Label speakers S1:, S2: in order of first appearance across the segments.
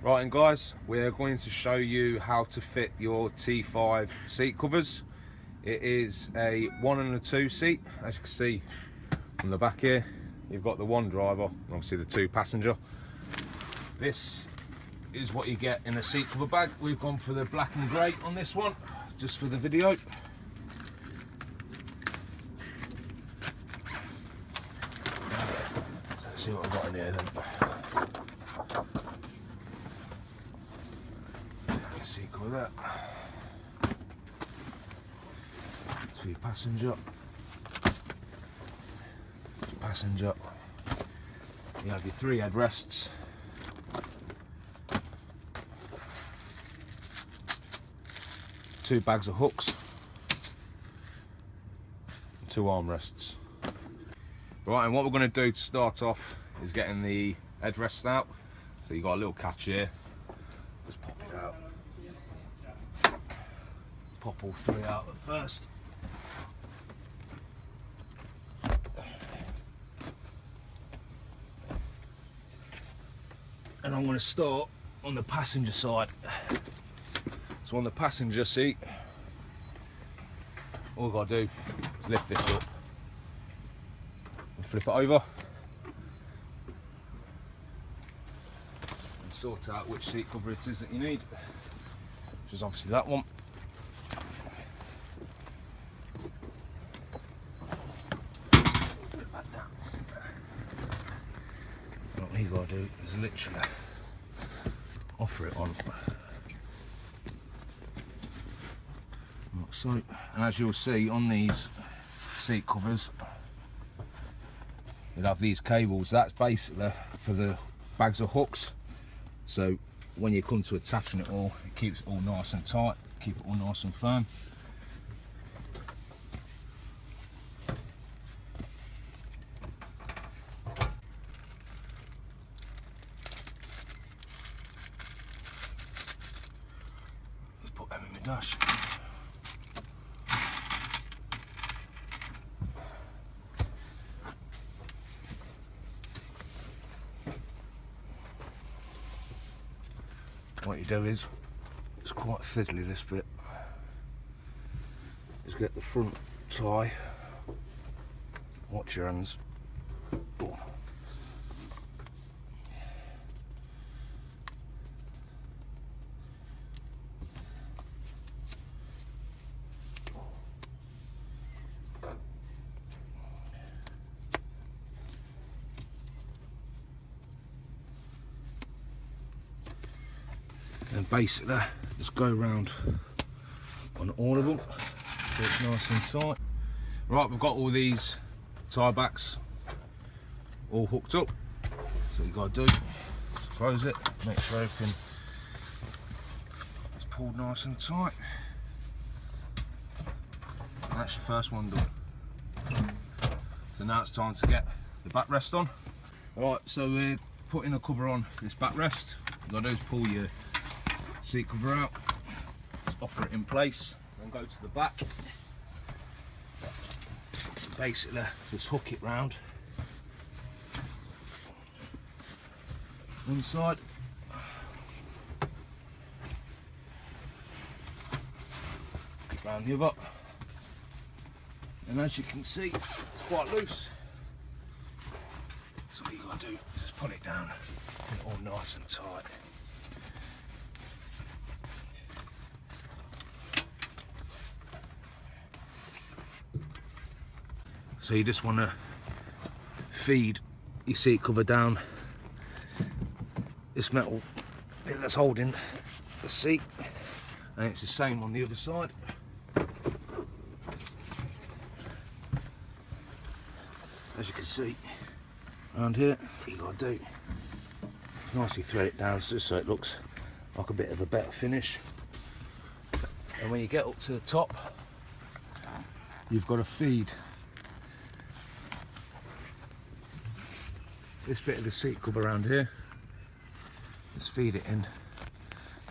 S1: Right, and guys, we're going to show you how to fit your T5 seat covers. It is a 1 and a 2 seat. As you can see on the back here, you've got the one driver and obviously the 2 passenger. This is what you get in a seat cover bag. We've gone for the black and grey on this one, just for the video. Let's see what I've got in here then. Seat cover that. 2 passenger. You have your 3 headrests. 2 bags of hooks. 2 armrests. Right, and what we're going to do to start off is getting the headrests out. So you've got a little catch here. Just pop it out. Pop all 3 out at first. And I'm going to start on the passenger side. So on the passenger seat, all I've got to do is lift this up and flip it over and sort out which seat cover it is that you need, which is obviously that one. What you got to do is literally offer it on like so. And as you'll see on these seat covers, you'll have these cables. That's basically for the bags of hooks. So when you come to attaching it all, it keeps it all nice and tight, keep it all nice and firm. Put them in the dash. What you do is, it's quite fiddly this bit, is get the front tie, watch your hands. Oh. And basically just go around on all of them so it's nice and tight. Right, we've got all these tie backs all hooked up. So what you got to do is close it, make sure everything is pulled nice and tight. And that's your first one done. So now it's time to get the backrest on. Right, so we're putting the cover on this backrest. What you got to do is pull your seat cover out, just offer it in place, then go to the back. Basically, just hook it round one side, hook it round the other, and as you can see, it's quite loose. So what you got to do is just pull it down, get it all nice and tight. So you just want to feed your seat cover down this metal bit that's holding the seat, and it's the same on the other side. As you can see around here, what you got to do is nicely thread it down just so it looks like a bit of a better finish. And when you get up to the top, you've got to feed this bit of the seat cover around here. Just feed it in,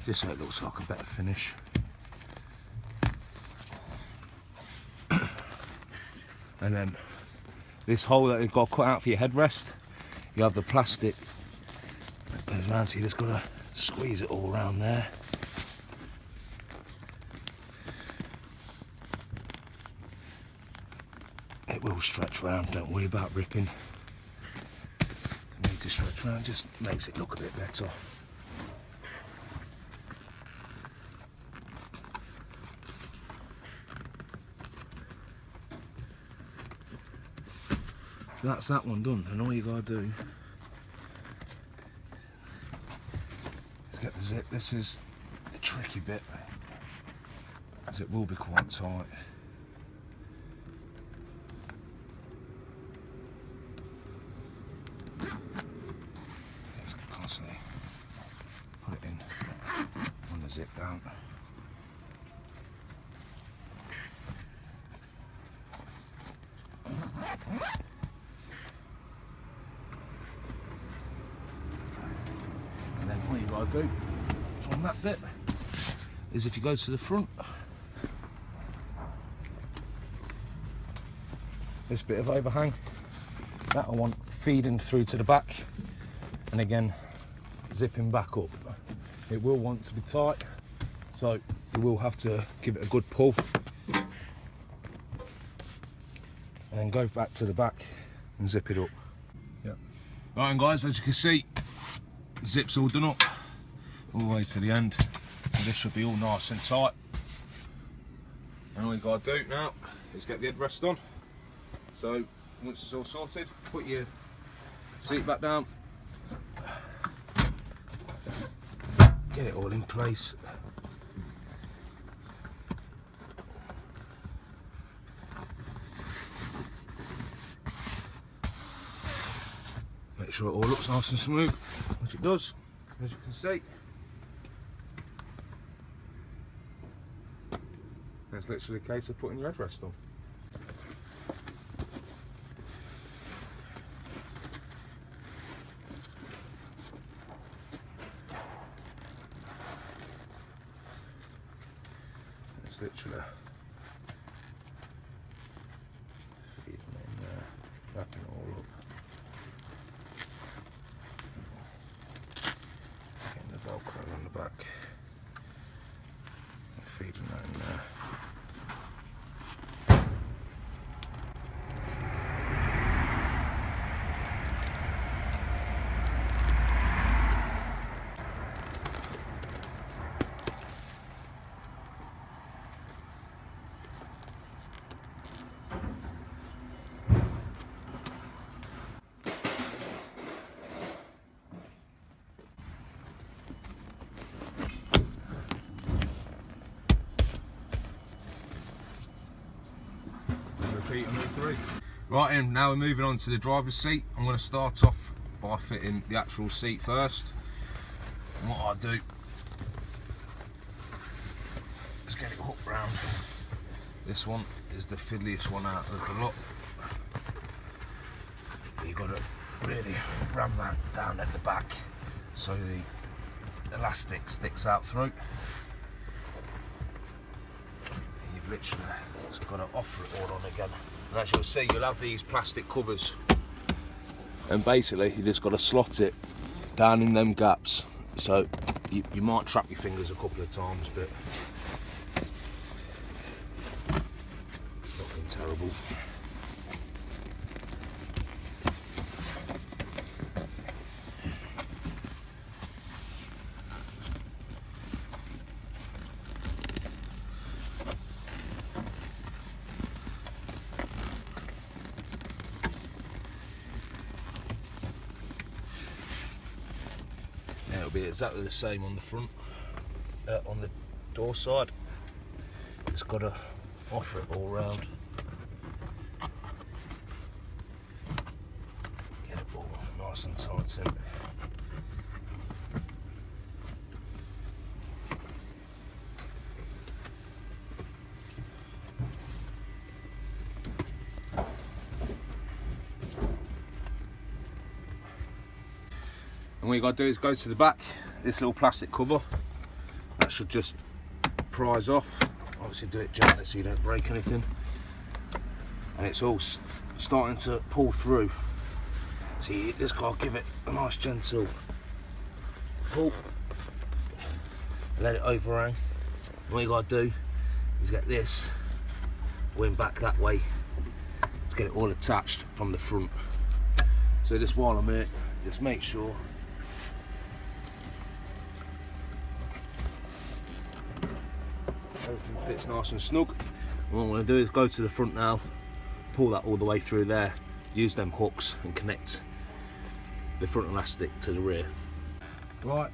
S1: just so it looks like a better finish. And then this hole that you've got cut out for your headrest, you have the plastic goes around, so you just got to squeeze it all around there. It will stretch around, don't worry about ripping. It needs to stretch around, just makes it look a bit better. So that's that one done, and all you gotta do is get the zip. This is a tricky bit, as it will be quite tight. Just constantly put it in on the zip down. And then all you gotta do from that bit is, if you go to the front, this bit of overhang, that I want feeding through to the back, and again zipping back up. It will want to be tight, so you will have to give it a good pull, and then go back to the back and zip it up. Yep. Right, and guys, as you can see, zip's all done up all the way to the end, and this should be all nice and tight. And all you gotta do now is get the headrest on. So once it's all sorted, put your seat back down, get it all in place. Make sure it all looks nice and smooth, which it does, as you can see. And it's literally a case of putting your headrest on. It's literally feeding in there, wrapping it all up. Getting the Velcro on the back, and feeding that in there. Repeat on all three. Right, and now we're moving on to the driver's seat. I'm going to start off by fitting the actual seat first. And what I do is get it hooked round. This one is the fiddliest one out of the lot. You've got to really ram that down at the back so the elastic sticks out through. You've literally just got to offer it all on again. And as you'll see, you'll have these plastic covers, and basically you just got to slot it down in them gaps. So you might trap your fingers a couple of times, but nothing terrible. It'll be exactly the same on the front, on the door side. Just got to offer it all round. Get it all nice and tight in. And what you got to do is go to the back, this little plastic cover, that should just prise off. Obviously do it gently so you don't break anything. And it's all starting to pull through. So you just got to give it a nice gentle
S2: pull, let it overhang. What you got to do is get this going back that way. Let's get it all attached from the front. So just while I'm here, just make sure everything fits nice and snug. And what I'm going to do is go to the front now, pull that all the way through there, use them hooks and connect the front elastic to the rear.
S1: Right,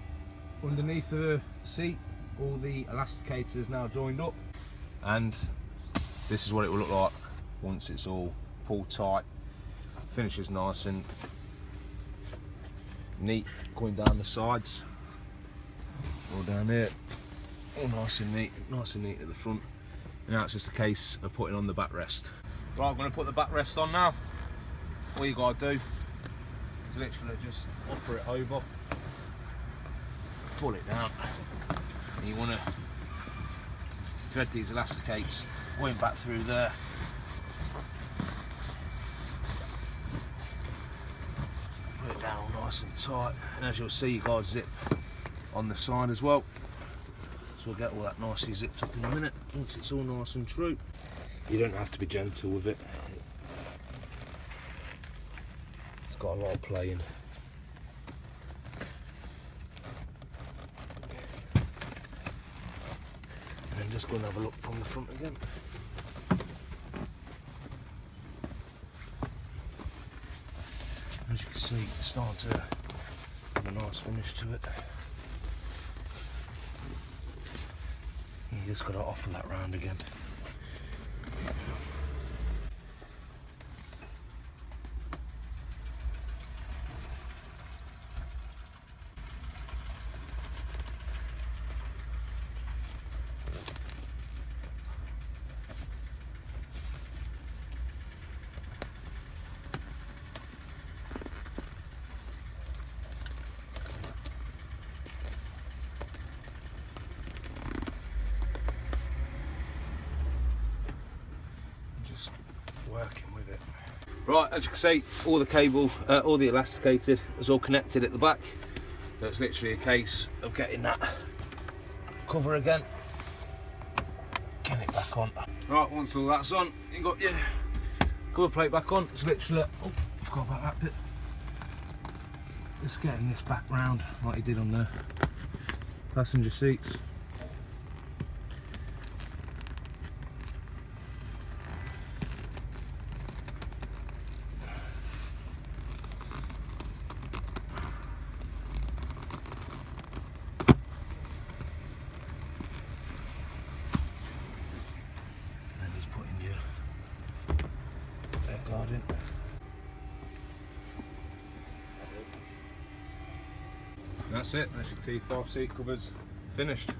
S1: underneath the seat, all the elasticators now joined up, and this is what it will look like once it's all pulled tight. Finishes nice and neat going down the sides, all down here, all nice and neat at the front. And now it's just a case of putting on the backrest. Right, I'm going to put the backrest on now. All you got to do is literally just offer it over, pull it down, and you want to thread these elasticates going back through there. Put it down all nice and tight, and as you'll see, you got a zip on the side as well. So we'll get all that nicely zipped up in a minute once it's all nice and true. You don't have to be gentle with it. It's got a lot of play in. And then just go and have a look from the front again. As you can see, it's starting to have a nice finish to it. You just got to offer that round again. Working with it. Right, as you can see, all the cable, all the elasticated is all connected at the back. So it's literally a case of getting that cover again, getting it back on. Right, once all that's on, you got your cover plate back on. It's literally, oh, I forgot about that bit. Just getting this back round like you did on the passenger seats. That's it, that's your T5 seat covers finished.